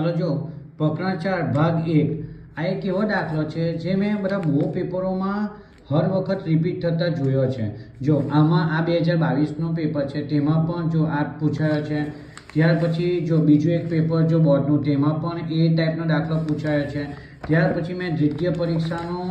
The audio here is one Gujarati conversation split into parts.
ચાલો જો પ્રકરણ 4 ભાગ 1 આ એક એવો દાખલો છે જે મેં બધા બહુ પેપરોમાં હર વખત રિપીટ થતા જોયો છે। જો આમાં આ 2022નો પેપર છે તેમાં પણ જો આ પૂછાયો છે। ત્યાર પછી જો બીજું એક પેપર જો બોર્ડનું તેમાં પણ એ ટાઈપનો દાખલો પૂછાયો છે। ત્યાર પછી મેં દ્વિતીય પરીક્ષાનું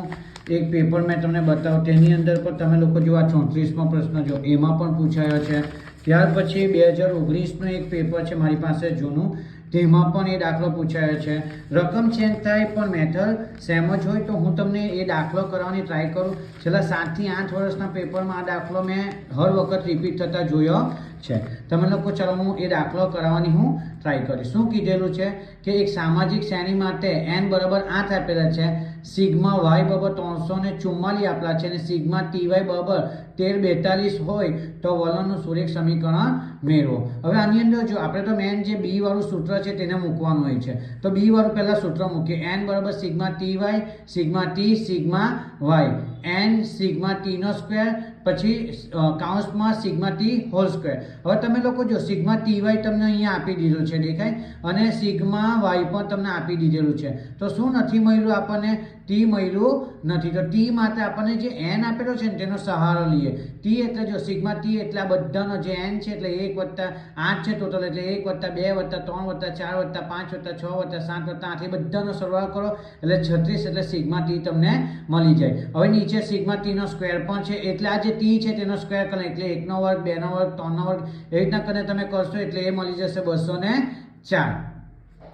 એક પેપર મેં તમને બતાવ્યું તેની અંદર પણ તમે લોકો જો આ 34મો પ્રશ્ન જો એમાં પણ પૂછાયો છે। ત્યાર પછી 2019નું એક પેપર છે મારી પાસે જૂનું તેમાં પણ એ દાખલો પૂછાયો છે। રકમ ચેન્જ થાય પણ મેથડ સેમ જ હોય તો હું તમને એ દાખલો કરવાની ટ્રાય કરું। છેલ્લા 7 થી 8 વર્ષના પેપરમાં આ દાખલો મેં હર વખત રિપીટ થતા જોયો છે। તમે લોકો ચાલો હું એ દાખલો કરાવવાની હું ટ્રાય કરીશ। શું કીધેલું છે કે એક સામાજિક શ્રેણી માટે n બરાબર 8 આપેલા છે, સિગ્મા y બરાબર 344 આપેલા છે અને સિગ્મા ty બરાબર 1342 હોય તો વલણનું સુરેખ સમીકરણ મેળવો। હવે આની અંદર જો આપણે તો મેન જે b વાળું સૂત્ર છે તેને મૂકવાનું હોય છે તો b વાળું પહેલા સૂત્ર મૂકીએ। n બરાબર sigma ty sigma t sigma y, n sigma t નો સ્ક્વેર પછી કૌંસમાં સિગ્મા t હોલ સ્ક્વેર। હવે તમે લોકો જો સિગ્મા ty તમને અહીંયા આપી દીધું છે દેખાય અને સિગ્મા y પણ તમને આપી દીધેલું છે તો શું નથી મળ્યું આપણને t મળ્યું નથી તો t માટે આપણને જે n આપેલો છે ને તેનો સહારો લઈએ। t એટલે જો સિગ્મા t એટલે આ બધાનો જે n છે એટલે 1 + 8 છે ટોટલ એટલે 1 + 2 + 3 + 4 + 5 + 6 + 7 + 8 એ બધાનો સરવાળો કરો એટલે 36 એટલે સિગ્મા t તમને મળી જાય। હવે નીચે સિગ્મા t નો સ્ક્વેર પણ છે એટલે આ જે t છે તેનો સ્ક્વેર કરો એટલે 1 નો વર્ગ 2 નો વર્ગ 3 નો વર્ગ એવી રીતના કરીને તમે કરશો એટલે એ મળી જશે 204।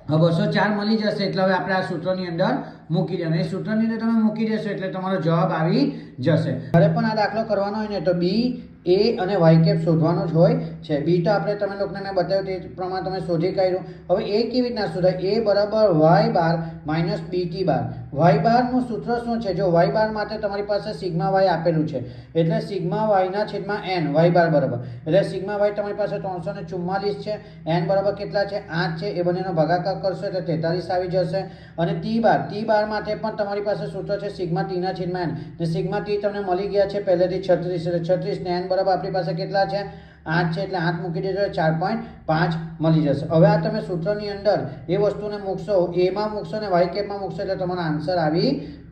હવે 204 મળી જશે એટલે હવે આપણે આ સૂત્રની અંદર મૂકી દેવાનું। એ સૂત્રની અંદર તમે મૂકી દેશો એટલે તમારો જવાબ આવી જશે। જ્યારે પણ આ દાખલો કરવાનો હોય ને તો b a અને y કેપ શોધવાનું જ હોય છે। b તો આપણે તમે લોકોને મેં બતાવ્યું તે પ્રમાણે તમે શોધી કાઢ્યું। હવે a કેવી રીતના શોધાય? a બરાબર y બાર માઇનસ bt બાર। y બારનું સૂત્ર શું છે? જો y બાર માટે તમારી પાસે સિગ્મા y આપેલું છે એટલે સિગ્મા y ના છેદમાં n y બાર બરાબર એટલે સિગ્મા y તમારી પાસે 344 છે, n બરાબર કેટલા છે 8 છે, એ બંનેનો ભાગાકાર કરશો એટલે 43 આવી જશે। અને t બાર માટે પણ તમારી પાસે સૂત્ર છે સિગ્મા t ના છેદમાં n ને સિગ્મા t તમને મળી ગયા છે પહેલેથી 36 એટલે 36 ને n બરાબર આપણી પાસે કેટલા છે 8 છે એટલે 8 મૂકી દેજો 4.5 મળી જશે। હવે આ તમે સૂત્રની અંદર એ વસ્તુને મૂકશો, a માં મૂકશો ને y કેપમાં મૂકશો એટલે તમારો આન્સર આવી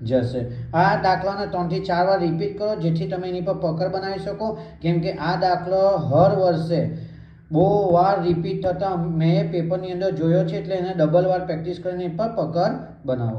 જશે। આ દાખલાને 3 થી 4 વાર રિપીટ કરો જેથી તમે એની પર પકડ બનાવી શકો, કેમ કે આ દાખલો હર વર્ષે બહુ વાર રિપીટ થતા મેં પેપરની અંદર જોયો છે એટલે એને ડબલ વાર પ્રેક્ટિસ કરીને એની પર પકડ બનાવો।